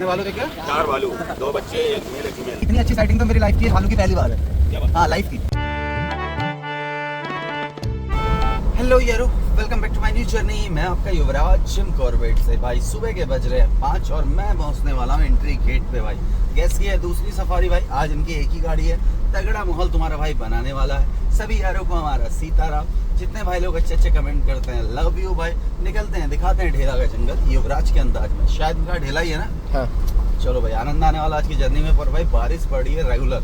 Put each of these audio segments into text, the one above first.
वालों देखे 4 भालू, 2 बच्चे, एक मेल एक फीमेल। इतनी अच्छी सेटिंग तो मेरी लाइफ की भालू की पहली बार है। क्या बात? हाँ लाइफ की। हेलो यारो, welcome back to my new journey. मैं आपका युवराज जिम कॉर्बेट से। भाई सुबह के बज रहे हैं 5 और मैं पहुंचने वाला हूँ एंट्री गेट पे। भाई गैस की है दूसरी सफारी। भाई आज इनकी एक ही गाड़ी है। तगड़ा माहौल तुम्हारा भाई बनाने वाला है। सभी यारों को हमारा सीताराम। जितने भाई लोग अच्छे अच्छे कमेंट करते हैं लव यू। भाई निकलते हैं, दिखाते हैं ढेला का जंगल युवराज के अंदाज में। शायद इनका ढेला ही है ना। हाँ। चलो भाई आनंद आने वाला आज की जर्नी में। पर भाई बारिश पड़ी है रेगुलर,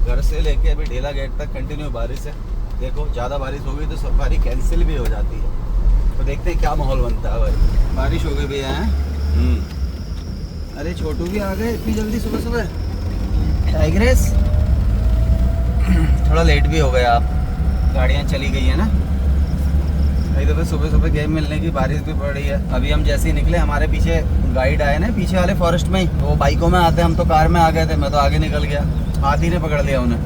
घर से लेके अभी ढेला गेट तक कंटिन्यू बारिश है। देखो ज़्यादा बारिश होगी तो सफारी कैंसिल भी हो जाती है। तो देखते हैं क्या माहौल बनता है। भाई बारिश हो गई भैया है। अरे छोटू भी आ गए इतनी जल्दी सुबह सुबह। टाइग्रेस थोड़ा लेट भी हो गया आप, गाड़ियाँ चली गई है ना। कई दफ़े सुबह सुबह गेम मिलने की बारिश भी पड़ रही है। अभी हम जैसे ही निकले हमारे पीछे गाइड आए ना, पीछे वाले फॉरेस्ट में ही। वो बाइकों में आते, हम तो कार में आ गए थे। मैं तो आगे निकल गया, हाथी ने पकड़ लिया उन्हें।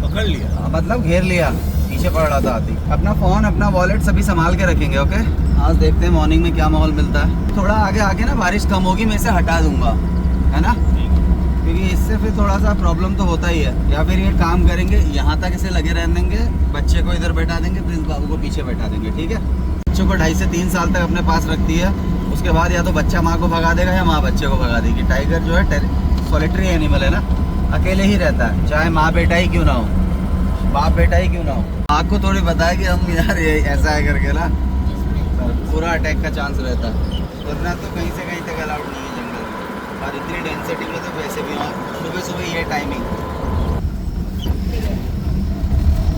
पकड़ लिया मतलब घेर लिया, पीछे पड़ रहा था हाथी। अपना फ़ोन अपना वॉलेट सभी संभाल के रखेंगे। ओके आज देखते हैं मॉर्निंग में क्या माहौल मिलता है। थोड़ा आगे आगे ना बारिश कम होगी, मैं इसे हटा दूंगा, है ना, क्योंकि इससे फिर थोड़ा सा प्रॉब्लम तो होता ही है। या फिर ये काम करेंगे, यहाँ तक इसे लगे रहने देंगे, बच्चे को इधर बैठा देंगे, प्रिंस बाबू को पीछे बैठा देंगे। ठीक है, बच्चों को 2.5 से 3 साल तक अपने पास रखती है। उसके बाद या तो बच्चा माँ को भगा देगा या माँ बच्चे को भगा देगी। टाइगर जो है सॉलिटरी एनिमल है ना, अकेले ही रहता है, चाहे माँ बेटा ही क्यों ना हो, बाप बेटा ही क्यों ना हो। आपको थोड़ी बताया कि हम यार ये ऐसा है करके ना, पूरा अटैक का चांस रहता है। वरना तो कहीं से कहीं तक अलाउड नहीं है जंगल में। और इतनी डेंसिटी में तो वैसे भी सुबह सुबह ये टाइमिंग।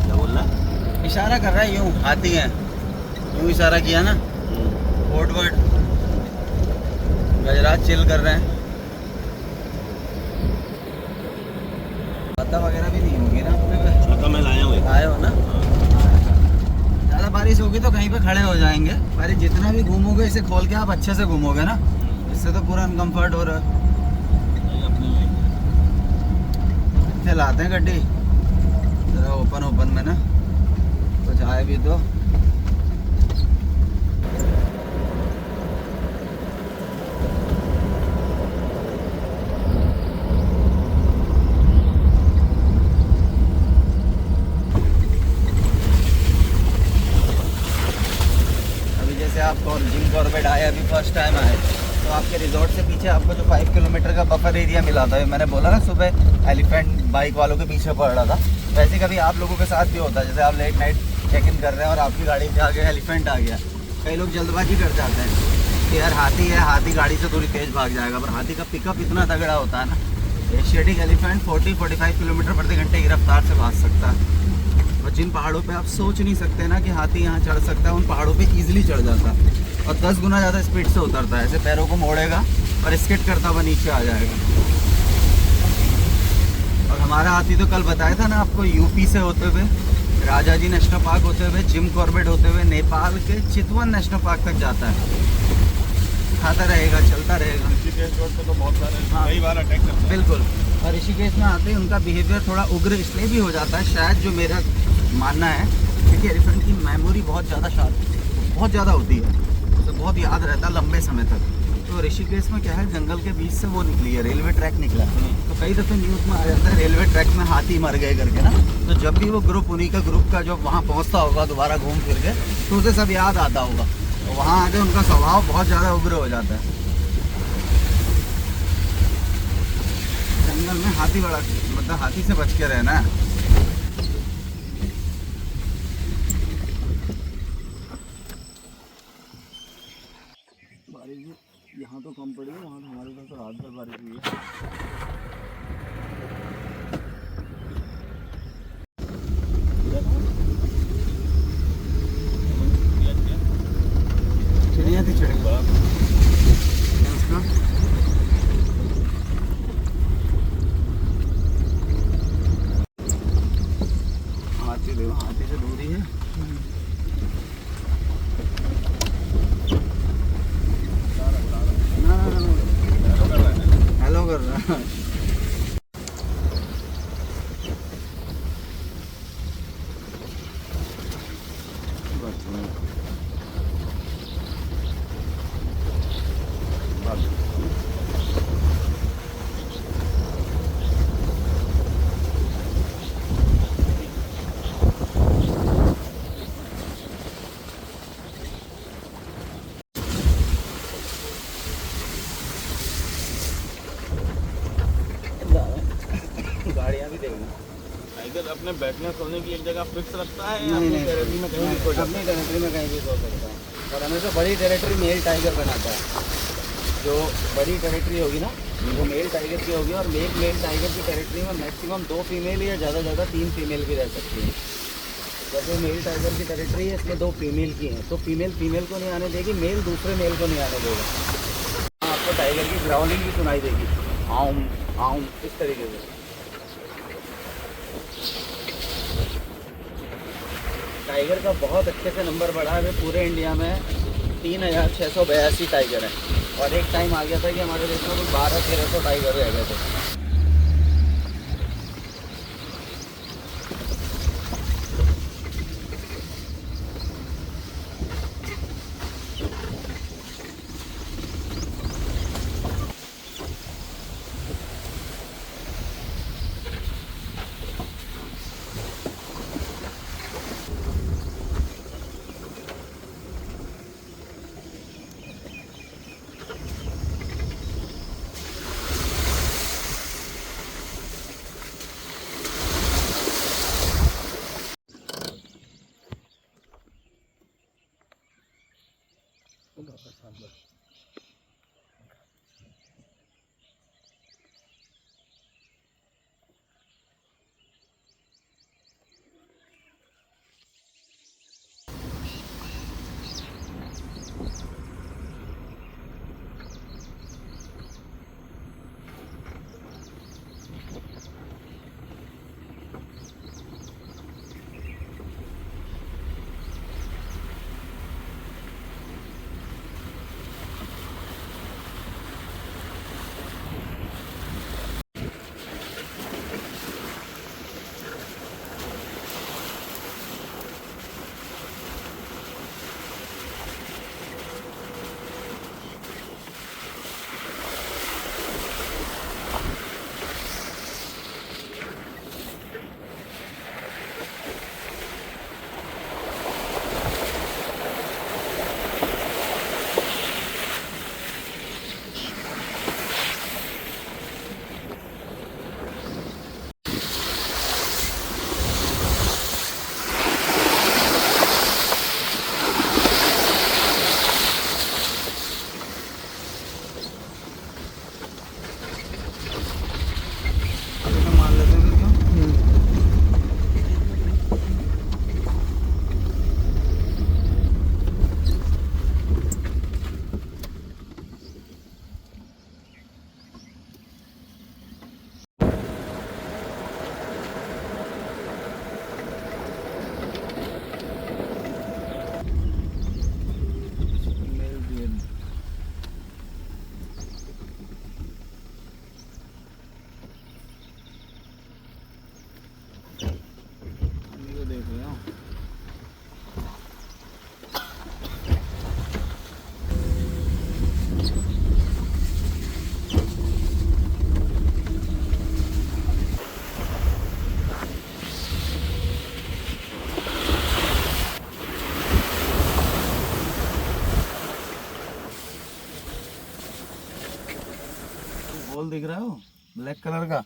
क्या बोल रहा है? इशारा कर रहा है यूँ, हाथी है यूँ इशारा किया ना, फॉरवर्ड। गजराज चिल कर रहे हैं। पत्ता वगैरह भी नहीं होगी ना अपने पे। छाता मैं लाया हूँ। आए हो ना। ज़्यादा बारिश होगी तो कहीं पे खड़े हो जाएंगे। अरे जितना भी घूमोगे इसे खोल के आप अच्छे से घूमोगे ना, इससे तो पूरा अनकम्फर्ट हो रहा है। इतने लाते हैं गड्डी जरा ओपन में ना, कुछ आए भी तो। आप जिम कॉर्बेट आए, अभी फर्स्ट टाइम आए, तो आपके रिजॉर्ट से पीछे आपको जो 5 किलोमीटर का बफर एरिया मिला था, मैंने बोला ना सुबह एलिफेंट बाइक वालों के पीछे पड़ रहा था, वैसे कभी आप लोगों के साथ भी होता है। जैसे आप लेट नाइट चेक इन कर रहे हैं और आपकी गाड़ी पे आ गया एलिफेंट आ गया। कई लोग जल्दबाजी कर जाते हैं कि यार हाथी है, हाथी गाड़ी से थोड़ी तेज़ भाग जाएगा, पर हाथी का पिकअप इतना तगड़ा होता है ना। एशियाटिक एलिफेंट 40-45 किलोमीटर प्रति घंटे की रफ्तार से भाग सकता है। और जिन पहाड़ों पे आप सोच नहीं सकते ना कि हाथी यहाँ चढ़ सकता है, उन पहाड़ों पे इजीली चढ़ जाता है और 10 गुना ज़्यादा स्पीड से उतरता है। ऐसे पैरों को मोड़ेगा और स्किट करता हुआ नीचे आ जाएगा। और हमारा हाथी तो कल बताया था ना आपको, यूपी से होते हुए राजाजी नेशनल पार्क होते हुए जिम कॉर्बेट होते हुए नेपाल के चितवन नेशनल पार्क तक जाता है। खाता रहेगा, चलता रहेगा। ऋषिकेश रोड पे तो बहुत सारे हाँ। कई बार अटैक करते हैं। बिल्कुल। और ऋषिकेश में आते ही उनका बिहेवियर थोड़ा उग्र इसलिए भी हो जाता है, शायद जो मेरा मानना है, क्योंकि एलिफेंट की मेमोरी बहुत ज़्यादा होती है, तो बहुत याद रहता है लंबे समय तक। तो ऋषिकेश में क्या है, जंगल के बीच से वो निकली है, रेलवे ट्रैक निकला है। तो कई दफ़े न्यूज़ में आ जाता है रेलवे ट्रैक में हाथी मर गए करके ना। तो जब भी वो ग्रुप, उन्हीं का ग्रुप का जो वहाँ पहुँचता होगा दोबारा घूम फिर के, तो उसे सब याद आता होगा। तो वहाँ आके उनका स्वभाव बहुत ज़्यादा उग्र हो जाता है। जंगल में हाथी बड़ा, मतलब हाथी से बच के रहना है। बारिश यहाँ तो कम पड़ी है, वहाँ तो हमारे उधर तो रात भर बारिश हुई है। चिड़िया थी चिड़िया उसका। हाथी से दूरी है। हेलो कर रहा है। अपने बैठने सोने की एक जगह फिक्स रखता है या नहीं, अपनी नहीं। टेरेटरी में कहीं भी सो जाता अपनी टेरेटरी में कहीं भी सो सकता है। और हमें तो बड़ी टेरेटरी मेल टाइगर बनाता है। जो बड़ी टेरेटरी होगी ना वो मेल टाइगर की होगी, और एक मेल टाइगर की टेरेटरी में मैक्सिमम 2 फीमेल या ज़्यादा से ज़्यादा 3 फीमेल भी रह सकती हैं। जैसे मेल टाइगर की टेरेटरी है, इसमें 2 फीमेल की हैं, तो फीमेल फीमेल को नहीं आने देगी, मेल दूसरे मेल को नहीं आने देगा। हाँ, आपको टाइगर की ग्राउलिंग भी सुनाई देगी, आऊं आऊं, इस तरीके से। टाइगर का बहुत अच्छे से नंबर बढ़ा है। पूरे इंडिया में 3682 टाइगर हैं, और एक टाइम आ गया था कि हमारे देश में कुछ 1200-1300 टाइगर रह गए थे। मान लेते हैं क्यों? देख रहे हो बॉल दिख रहा है वो ब्लैक कलर का,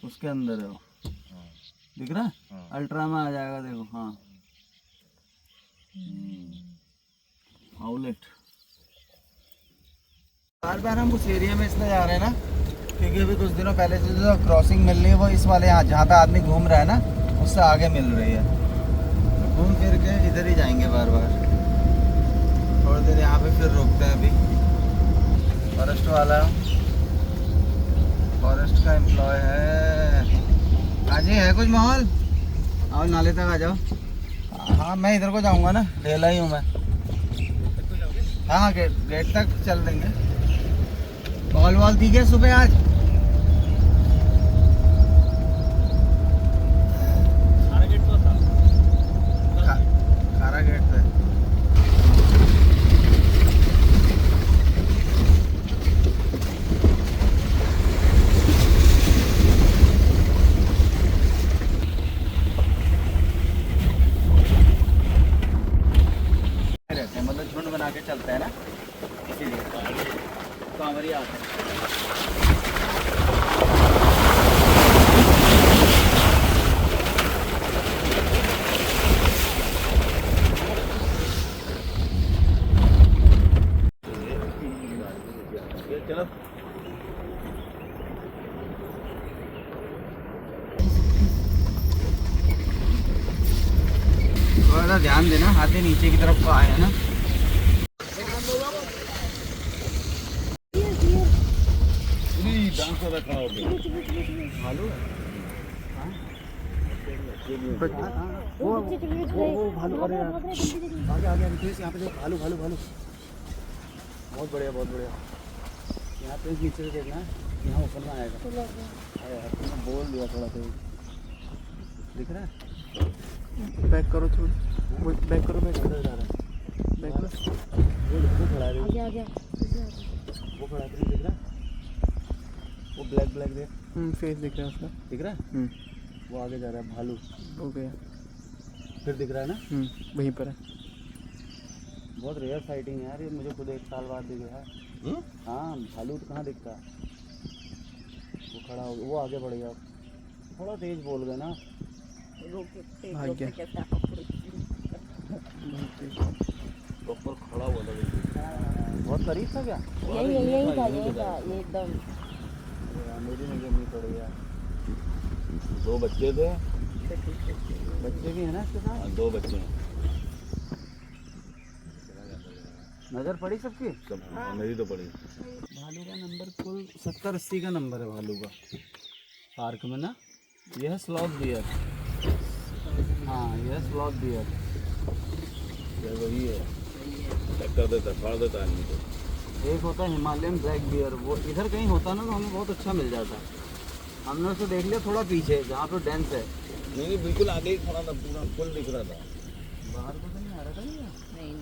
उसके अंदर है वो, दिख रहा है? अल्ट्रा में आ जाएगा, देखो। हाँ, आउटलेट। बार बार हम उस एरिया में इसलिए जा रहे हैं ना, क्योंकि अभी कुछ दिनों पहले से जो क्रॉसिंग मिल रही है वो इस वाले यहाँ जहाँ पे आदमी घूम रहा है ना, उससे आगे मिल रही है। तो घूम फिर के इधर ही जाएंगे बार बार। थोड़ी देर यहाँ पे फिर रुकते हैं। अभी फॉरेस्ट वाला, फॉरेस्ट का एम्प्लॉय है। आज है कुछ माहौल, आओ नाले तक आ जाओ। हाँ, मैं इधर को जाऊँगा ना, ढेला ही हूँ मैं। हाँ, गेट तक चल देंगे। कॉल वॉल दी गया सुबह आज? खारा गेट तो था। खारा गेट पे रहते हैं, मतलब झुंड बना के चलते हैं ना, इसीलिए कांवरिया आते हैं। चलो थोड़ा सा ध्यान देना, हाथी नीचे की तरफ को आए है ना। डांस रखा हो भालू है? वो भालू, अरे यार आगे आगे आगे यहाँ पे देखो, भालू भालू भालू, बहुत बढ़िया बहुत बढ़िया। यहाँ पे नीचे से देखना, यहाँ ऊपर में आएगा। अरे यार तुमने बोल दिया थोड़ा सा, दिख रहा है? बैक करो थोड़ी, बैक करो, बैक अंदर जा रहा है, बैक करो। वो खड़ा है, आगे आगे वो खड़ा है, तुम्हें दिख रहा है? वो ब्लैक ब्लैक देख, फेस दिख रहा है उसका। दिख रहा है? वो आगे जा रहा है, भालू। हो गया। फिर दिख रहा है ना? वहीं पर है। बहुत रेयर साइटिंग है यार ये, मुझे खुद 1 साल बाद दिख रहा है। हाँ भालू तो कहाँ दिखता है। वो खड़ा हो गया, वो आगे बढ़ गया, थोड़ा तेज बोल गए ना। भाग गया। ऊपर खड़ा हुआ था बहुत करीब था क्या? यही था ये एकदम। मेरी नजर नहीं पड़ गया। 2 बच्चे थे, बच्चे भी है ना इसके साथ? 2 बच्चे हैं नजर पड़ी सबकी? सब। मेरी तो पड़ी। भालू का नंबर कुल 70-80 का नंबर है भालू का पार्क में ना। यह है स्लॉथ बियर। हाँ यह है स्लॉथ बियर। ये वही है, टक्कर देता, फाड़ देता आदमी को। एक होता है हिमालयन ब्लैक बियर, वो इधर कहीं होता ना तो हमें बहुत अच्छा मिल जाता। हमने उसे देख लिया थोड़ा पीछे जहाँ पे डेंस है। नहीं बिल्कुल आगे ही खड़ा था, पूरा फुल दिख रहा था। बाहर को तो नहीं आ रहा था क्या? नहीं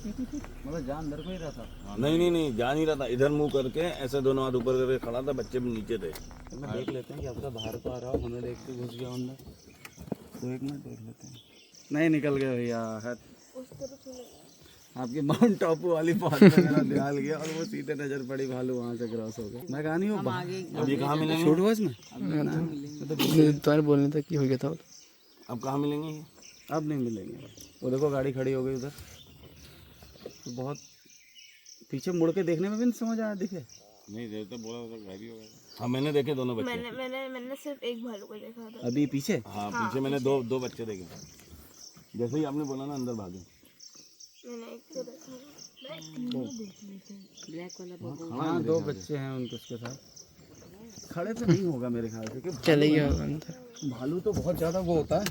मतलब जान अंदर को ही रहा था। नहीं जा नहीं रहा था, इधर मुंह करके ऐसे दोनों हाथ ऊपर करके खड़ा था, बच्चे भी नीचे थे। तो मैं देख लेते हैं क्या पता बाहर को आ रहा हो, हमें देख के घुस गया अंदर। तो 1 मिनट देख लेते हैं। नहीं निकल गए भैया है। आपकी माउंट टापू वाली बात में मेरा ध्यान गया और वो सीधे नजर पड़ी, भालू वहाँ से क्रॉस हो गया। मैं कहा नहीं वो अभी कहाँ मिलेंगे? शूट बस में तुम्हारे बोलने तक की हो गया था वो। अब कहाँ मिलेंगे? अब नहीं मिलेंगे। वो देखो गाड़ी खड़ी हो गई उधर, तो बहुत पीछे मुड़ के देखने में भी नहीं समझ आया दिखे। नहीं देर तो बोला था गाड़ी हो गया। हाँ मैंने देखे दोनों बच्चे। मैंने सिर्फ एक भालू को देखा था। अभी पीछे हाँ पीछे मैंने दो बच्चे देखे। जैसे ही आपने बोला ना अंदर भागे। मैंने एक को देखा ब्लैक वाला। हाँ 2 बच्चे हैं उनके उसके साथ। खड़े तो नहीं होगा मेरे ख्याल से, क्योंकि चले गया होगा अंदर। भालू तो बहुत ज़्यादा वो होता है।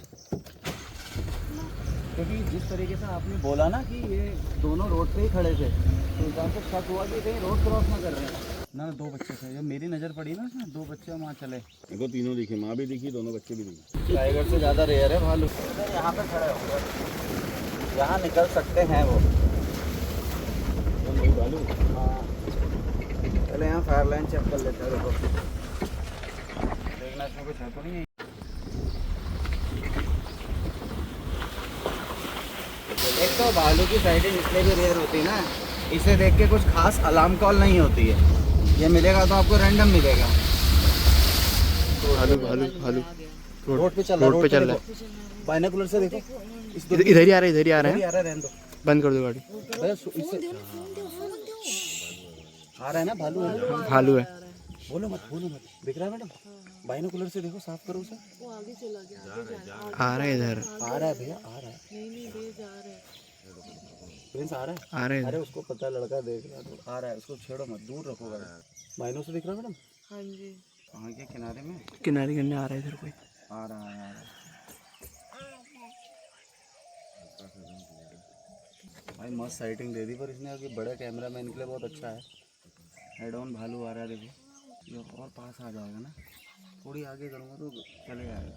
क्योंकि जिस तरीके से आपने बोला ना कि ये दोनों रोड पे ही खड़े थे, तो हिसाब से शक हुआ कि कहीं रोड क्रॉस ना कर रहे हैं ना। 2 बच्चे थे, जब मेरी नज़र पड़ी ना उसमें 2 बच्चे वहाँ चले। देखो तीनों दिखे, माँ भी दिखी, दोनों बच्चे भी दिखे। टाइगर से ज़्यादा रेयर है भालू। यहाँ पे खड़े होंगे, यहाँ निकल सकते हैं वो। भालू हाँ पहले यहाँ फायर लाइन चेक कर लेते हैं। देखो देखना इसमें कुछ है तो नहीं। एक तो भालू की साइडिंग इसलिए भी रेयर होती है ना, इसे देख के कुछ खास अलार्म कॉल नहीं होती है। ये मिलेगा तो आपको रैंडम मिलेगा। भालू भालू भालू रोड पे चल रहा है। बाइनोकुलर से देखो, इधर ही आ रहा है, इधर ही आ रहा है। आ रहा है, रहने दो। बंद कर दो गाड़ी। बस इससे आ रहा है ना भालू है। भालू है। बोलो मत दिख रहा है मैडम? बाइनोकुलर से देखो, साफ करो उसे। आ रहा है इधर। आ रहा है भैया, आ रहा है। प्रिंस आ रहा है। आ रहा है अरे इधर। उसको पता, लड़का देख रहा है तो आ रहा है, उसको छेड़ो मत, दूर रखो गाड़ी। बाइनो से दिख रहा है मैडम? हाँ जी। कहाँ के किनारे में? किनारे किनारे आ रहा है इधर कोई। आ रहा है, आ रहा है। भाई मस्त साइटिंग दे दी पर इसने, अभी बड़ा कैमरा मैन के लिए बहुत अच्छा है। हेड ऑन भालू आ रहा है, देखो ये और पास आ जाएगा ना, थोड़ी आगे करूँगा तो चले जाएगा।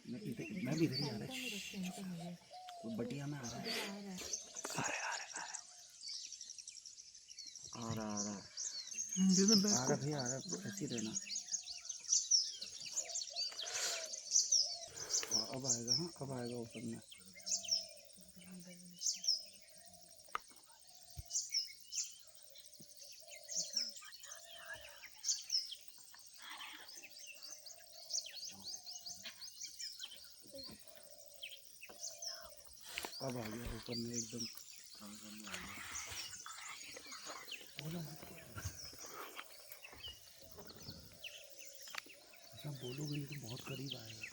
मैं भी इधर ही आ रहा है, वो बटिया में आ रहा है। आ रहा भैया, आ रहा, ऐसे ही रहना। अब आएगा, हाँ अब आएगा वो सब में। अब आ गया ऊपर में एकदम। अच्छा बोलोगे नहीं तो बहुत करीब आएगा।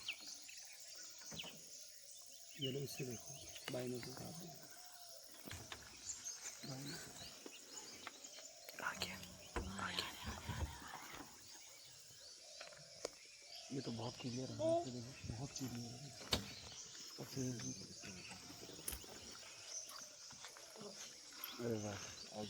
ये लो इससे देखो बाइनों के साथ ये तो बहुत क्लियर है, देखो बहुत क्लियर है। अरे वाह आज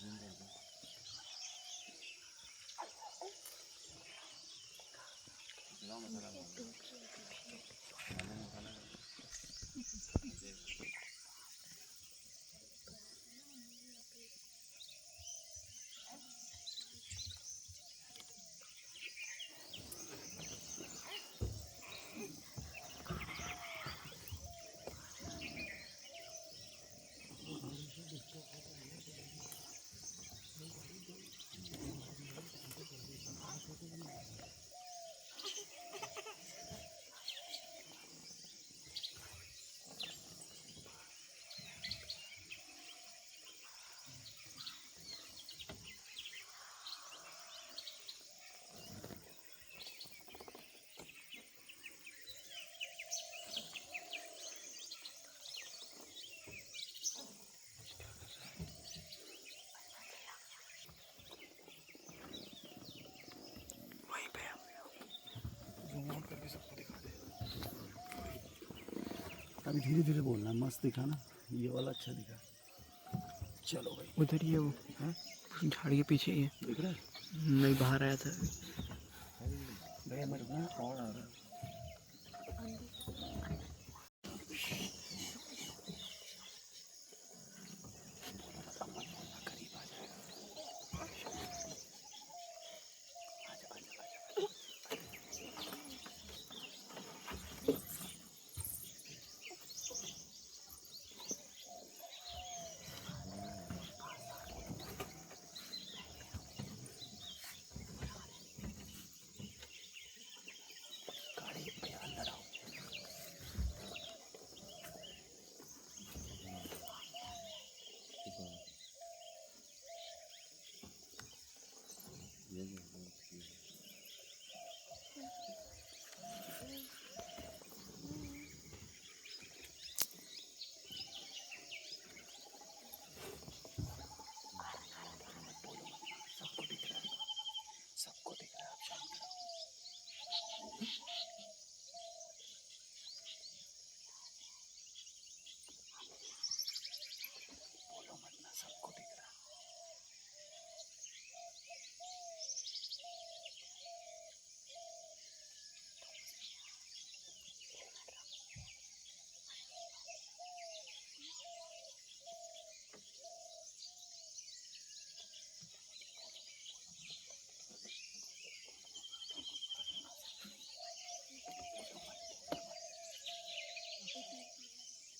वहीं पे जूम आउट करके सबको दिखा दे। अभी धीरे धीरे बोलना, मस्त दिखा ना, ये वाला अच्छा दिखा। चलो भाई उधर ही है वो। हाँ झाड़ के पीछे ही है। दिख रहा है। नहीं बाहर आया था। भैया मेरे को ना और आ रहा है। सबको दिख रहा है, आप शांत रहो। बोलो मत ना, सबको दिख रहा है।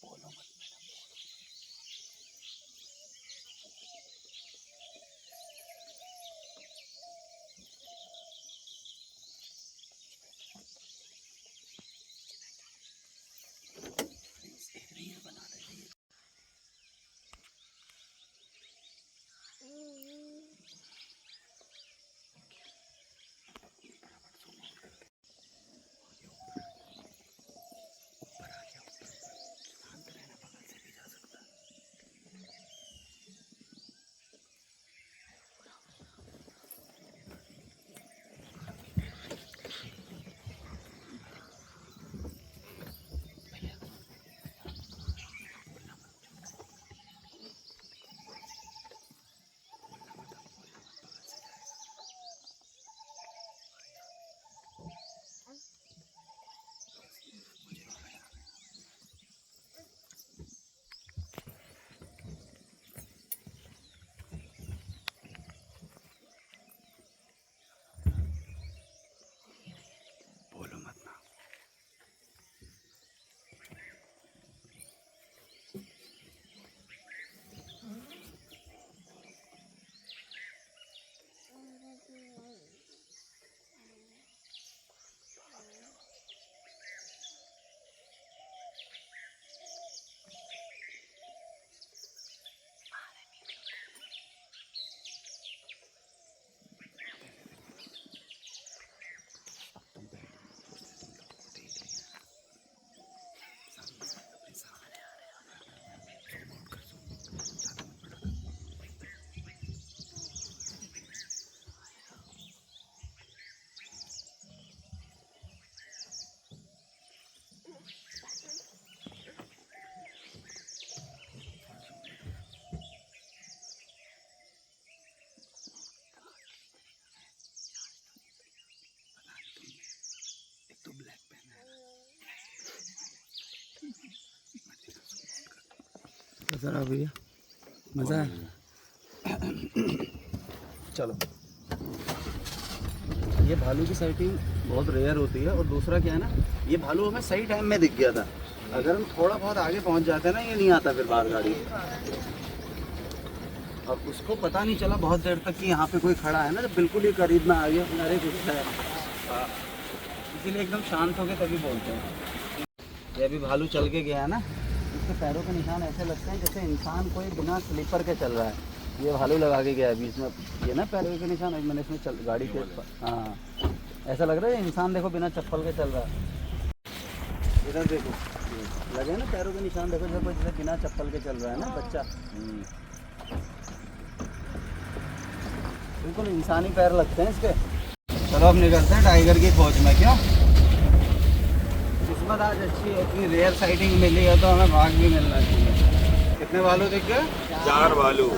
बोलो मत मैडम। एक रील बना दे रील। ऊपर आ गया ऊपर, शांत रहना। कैसा रहा भैया, मज़ा है? चलो, ये भालू की साइटिंग बहुत रेयर होती है। और दूसरा क्या है ना, ये भालू हमें सही टाइम में दिख गया था। अगर हम थोड़ा बहुत आगे पहुंच जाते ना, ये नहीं आता फिर बाहर गाड़ी। अब उसको पता नहीं चला बहुत देर तक कि यहाँ पे कोई खड़ा है ना, जब बिल्कुल ही करीब में आ गया अपने, अरे कुछ है। इसीलिए एकदम शांत होकर तभी बोलते हैं। ये अभी भालू चल के गया है ना, इसके पैरों के निशान ऐसे लगते हैं जैसे इंसान कोई बिना स्लीपर के चल रहा है। ये भालू लगा के गया है बीच में, ये ना पैरों के निशान, मैंने इसमें गाड़ी के, हाँ ऐसा लग रहा है इंसान देखो बिना चप्पल के चल रहा है। इधर देखो लगे ना पैरों के निशान, देखो जैसे कोई बिना चप्पल के चल रहा है ना बच्चा। बिल्कुल इंसानी पैर लगते हैं इसके। चलो अब निकलते हैं टाइगर की खोज में। क्यों, किस्मत आज अच्छी है, इतनी रेयर साइटिंग मिली है तो हमें भाग भी मिलना चाहिए। कितने भालू दिख गए? 4 भालू,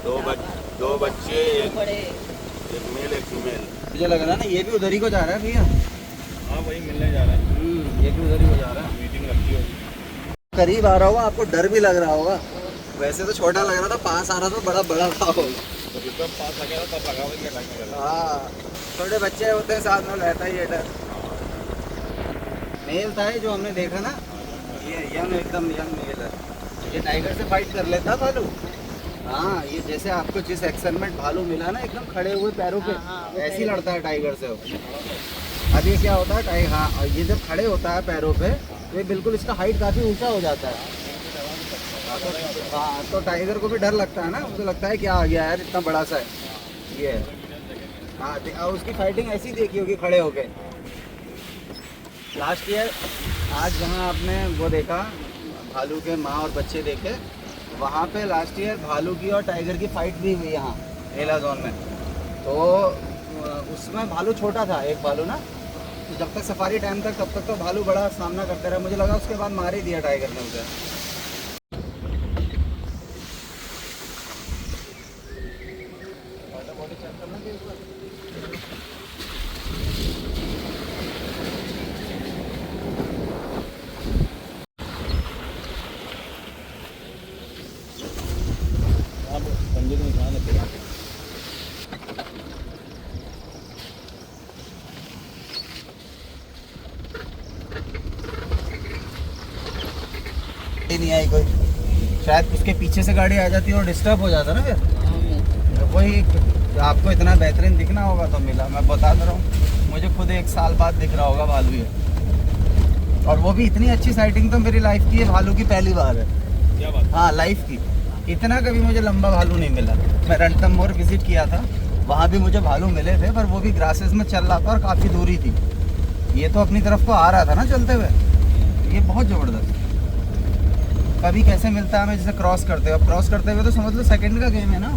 2 बच्चे, एक मेल एक फीमेल। मुझे लग रहा है ना ये भी उधर ही को जा रहा है भैया। हाँ वही मिलने जा रहा है। ये भी उधर ही को जा रहा है। मीटिंग रखी होगी। करीब आ रहा होगा, आपको डर भी लग रहा होगा। वैसे तो छोटा लग रहा था, पास आ रहा था बड़ा बड़ा था वो। तो जितना पास आ गया तब लगा हुआ लगा। हाँ, छोटे बच्चे होते हैं साथ में, रहता ही है डर। मेल था ये जो हमने देखा ना, ये यंग, एकदम यंग मेल है। ये टाइगर से फाइट कर लेता भालू। हाँ, ये जैसे आपको जिस एक्शन में भालू मिला ना, एकदम खड़े हुए पैरों पे, ऐसे ही लड़ता है टाइगर से वो। अब ये क्या होता है टाइगर, हाँ ये जब खड़े होता है पैरों पे तो ये बिल्कुल इसका हाइट काफ़ी ऊंचा हो जाता है। हाँ तो टाइगर को भी डर लगता है ना, मुझे लगता है क्या आ गया यार इतना बड़ा सा है ये। हाँ उसकी फाइटिंग ऐसी देखी होगी खड़े होके। लास्ट ईयर आज जहाँ आपने वो देखा भालू के माँ और बच्चे देखे, वहाँ पे लास्ट ईयर भालू की और टाइगर की फाइट भी हुई यहाँ एला जोन में। तो उसमें भालू छोटा था, एक भालू ना, तो जब तक सफारी टाइम तक तब तक तो भालू बड़ा सामना करते रहे। मुझे लगा उसके बाद मार ही दिया टाइगर ने उसे। पंजे के निशान है। नहीं आई कोई, शायद उसके पीछे से गाड़ी आ जाती और डिस्टर्ब हो जाता ना फिर। वही आपको इतना बेहतरीन दिखना होगा तो मिला, मैं बता दे रहा हूँ। मुझे खुद 1 साल बाद दिख रहा होगा भालू ये, और वो भी इतनी अच्छी साइटिंग तो मेरी लाइफ की है, भालू की पहली बार है। क्या बात? हाँ लाइफ की, इतना कभी मुझे लंबा भालू नहीं मिला। मैं रणथंभौर विजिट किया था, वहाँ भी मुझे भालू मिले थे, पर वो भी ग्रासेस में चल रहा था और काफ़ी दूरी थी। ये तो अपनी तरफ को आ रहा था ना चलते हुए, ये बहुत ज़बरदस्त। कभी कैसे मिलता है हमें, जैसे क्रॉस करते हुए, अब क्रॉस करते हुए तो समझ लो सेकंड का गेम है ना,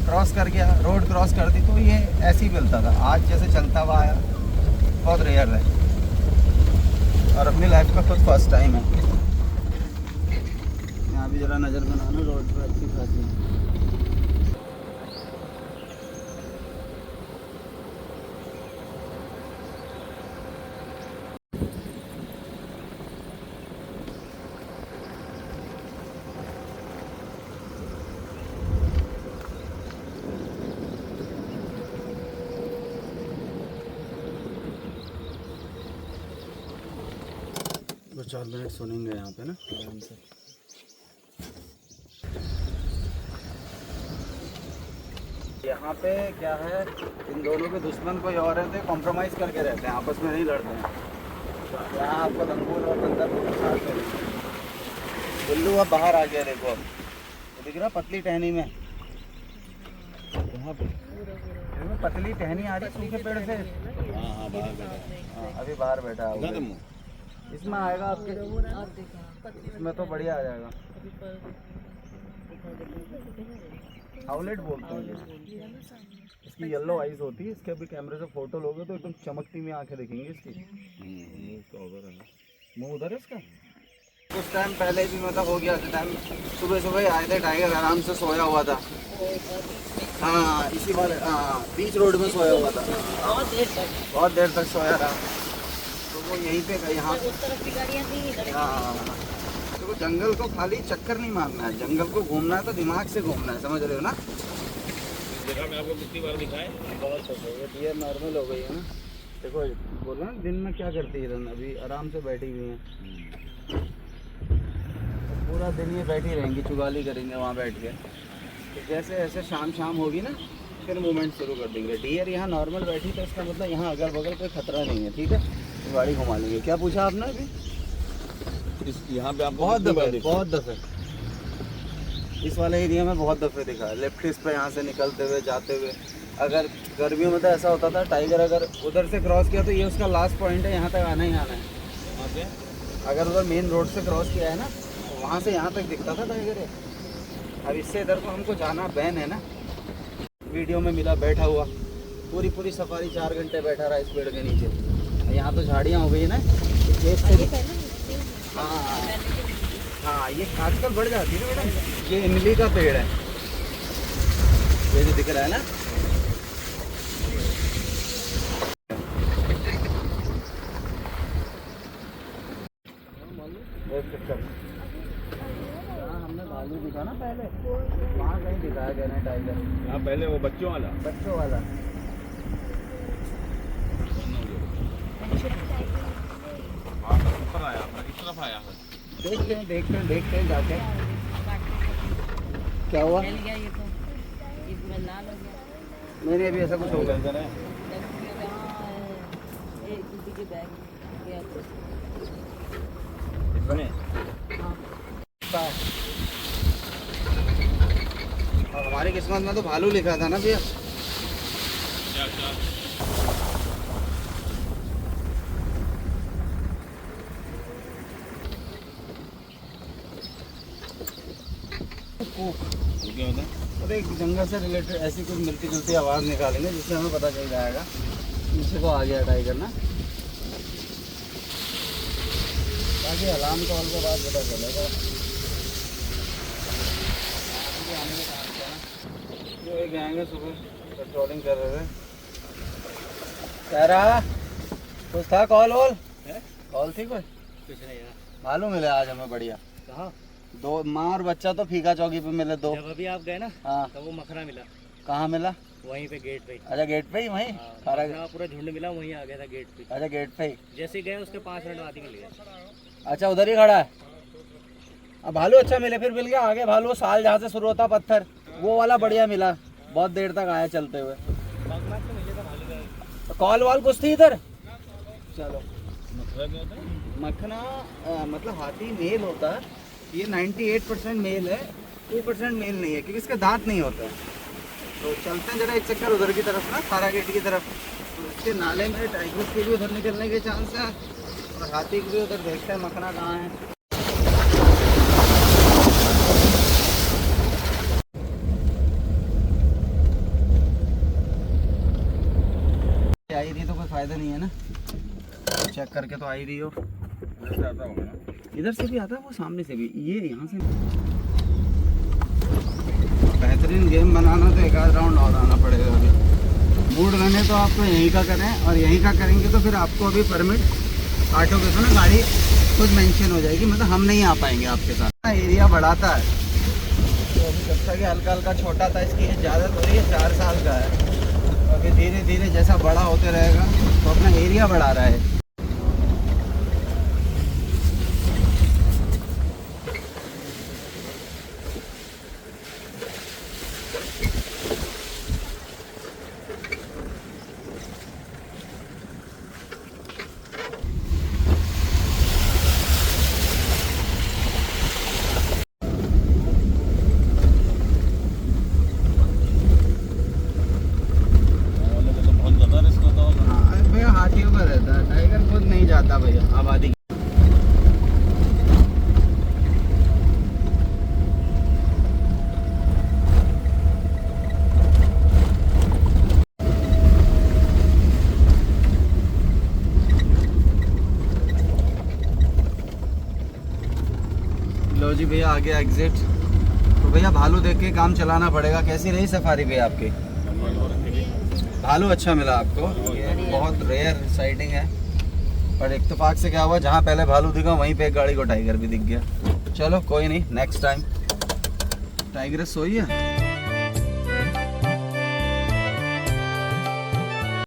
क्रॉस कर गया, रोड क्रॉस कर दी, तो ये ऐसे ही मिलता था। आज जैसे चलता हुआ आया, बहुत रेयर है और अपनी लाइफ का खुद फर्स्ट टाइम है। यहाँ भी जरा नज़र बनाना, रोड पर अच्छी खासी। तो 4 मिनट सुनेंगे यहाँ पे ना आराम से। यहाँ पे क्या है, इन दोनों के दुश्मन कोई और रहते हैं, कॉम्प्रोमाइज़ करके रहते हैं, आपस में नहीं लड़ते हैं। यहाँ आपको लंगूर और बंदर दोनों साथ में। गुल्लू अब बाहर आ गया, देखो अब तो दिख रहा पतली टहनी में, यहाँ पे पतली टहनी आ रही सूखे पेड़ से। हाँ बाहर बैठा। हाँ अभी बाहर बैठा है। इसमें आएगा आपके, इसमें तो बढ़िया आ जाएगा। आउलेट बोलते हैं ये। इसकी येलो आइज होती है, इसके अभी कैमरे से फोटो लोगे तो एकदम चमकती हुई आंखें दिखेंगी इसकी। मुँह उधर है इसका। कुछ टाइम पहले भी मतलब हो गया था टाइम, सुबह सुबह आए थे, टाइगर आराम से सोया हुआ था। हाँ इसी वाले, हाँ बीच रोड में सोया हुआ था, बहुत देर तक सोया रहा। तो वो यहीं पे यहाँ, हाँ तो जंगल को खाली चक्कर नहीं मारना है, जंगल को घूमना है तो दिमाग से घूमना है, समझ रहे हो ना। देखा मैं आपको कितनी बार दिखाया। बहुत ये नॉर्मल हो गई है ना। देखो बोला ना दिन में क्या करती है हिरन, अभी आराम से बैठी हुई है, पूरा दिन ये बैठी रहेंगी, चुगाली करेंगे वहाँ बैठ के। तो जैसे ऐसे शाम शाम होगी ना फिर मूवमेंट शुरू कर देंगे। डियर यहाँ नॉर्मल बैठी तो इसका मतलब यहाँ अगल बगल कोई खतरा नहीं है, ठीक है। तो गाड़ी घुमा लेंगे। क्या पूछा आपने अभी? यहाँ पे आपको बहुत कितनी बार दफ़े, दिखा? बहुत दफ़े इस वाले एरिया में बहुत दफ़े दिखा है। लेफ्टिस्ट पे यहाँ से निकलते हुए जाते हुए, अगर गर्मियों में तो ऐसा होता था टाइगर अगर उधर से क्रॉस किया तो ये उसका लास्ट पॉइंट है, यहाँ तक आना ही आना है। वहाँ से अगर उधर मेन रोड से क्रॉस किया है ना तो वहाँ से यहाँ तक दिखता था टाइगर है। अब इससे इधर को हमको जाना बैन है ना। वीडियो में मिला बैठा हुआ, पूरी पूरी सफारी 4 घंटे बैठा रहा इस पेड़ के नीचे। यहाँ तो झाड़ियाँ हो गई ना, खेत से। हाँ हाँ, ये आजकल बढ़ जाती है ना मैडम। ये इमली का पेड़ है, ये जो दिख रहा है ना। हमने भालू दिखा ना पहले, वहाँ कहीं दिखाया गया ना टाइगर। यहाँ पहले वो बच्चों वाला बच्चों वाला। हाँ, ऊपर आया, इस तरफ आया है। देखते हैं जाके क्या हुआ। फैल गया ये तो, ये पूरा लाल हो गया। मैंने अभी ऐसा कुछ हो गया। इधर है। ये किसी के बैग गया तो। इसमें और हमारी किस्मत में तो भालू लिखा था ना भैया। क्या क्या क्या होता है? और एक जंगल से रिलेटेड ऐसी कुछ मिलती जुलती आवाज़ निकालेंगे जिससे हमें पता चल जाएगा पीछे को आ गया टाइगर ना। बाकी अलार्म कॉल के बाद पता चलेगा। जो एक आएंगे सुबह पेट्रोलिंग कर रहे थे, कह रहा कुछ था कॉल वॉल, कॉल थी कोई? कुछ नहीं यार। मालूम मिले आज हमें बढ़िया। कहाँ? दो माँ और बच्चा तो फीका चौकी पे मिले दो। जब अभी आप गए ना हाँ, तब वो मखरा मिला कहाँ मिला? वहीं पे गेट पे। अच्छा गेट पे ही वहीं? सारा मखरा पूरा झुंड मिला, वहीं आ गया था गेट पे। अच्छा गेट पे ही। जैसे ही गए उसके 5 मिनट बाद ही मिल गया। अच्छा उधर ही खड़ा है। अब भालू अच्छा मिले फिर मिल गया। आगे भालू साल जहाँ से शुरू होता पत्थर वो वाला बढ़िया मिला, बहुत देर तक आया चलते हुए। कॉल वॉल कुछ थी इधर। चलो मखरा क्या होता है? मखना मतलब हाथी मेल होता है। ये 98% मेल है, 2% मेल नहीं है क्योंकि इसके दांत नहीं होते हैं। तो चलते हैं जरा एक चक्कर उधर की तरफ ना, सारा गेट की तरफ। तो इसके नाले में टाइगर के भी उधर निकलने के चांस है और हाथी के भी उधर। देखते हैं मखना कहाँ है। आई रही तो कोई फायदा नहीं है ना, चेक करके तो आई रही हो। इधर से आता होगा ना? इधर से भी आता है, वो सामने से भी, ये यहाँ से। बेहतरीन गेम बनाना तो एक आध राउंड और आना पड़ेगा। अभी मूड बने तो आपको यहीं का करें, और यहीं का करेंगे तो फिर आपको अभी परमिट काटोगे तो ना गाड़ी खुद मेंशन हो जाएगी, मतलब हम नहीं आ पाएंगे आपके साथ। एरिया बढ़ाता है तो अभी जब तक हल्का हल्का छोटा था, इसकी ज़्यादा थोड़ी है, 4 साल का है। तो अभी धीरे धीरे जैसा बड़ा होते रहेगा तो अपना एरिया बढ़ा रहा है। वाले को तो बहुत ज़्यादा रिस्क होता होगा। हाँ भैया, हाथियों का रहता है, टाइगर खुद नहीं जाता भैया आबादी। लो जी भैया, आ गया एग्जिट। तो भैया भालू देख के काम चलाना पड़ेगा। कैसी रही सफारी भैया आपकी? भालू अच्छा मिला आपको? ये बहुत रेयर साइटिंग है, पर इत्तेफाक से क्या हुआ, जहाँ पहले भालू दिखा वहीं पे एक गाड़ी को टाइगर भी दिख गया। चलो कोई नहीं, नेक्स्ट टाइम। टाइग्रेस सोई है।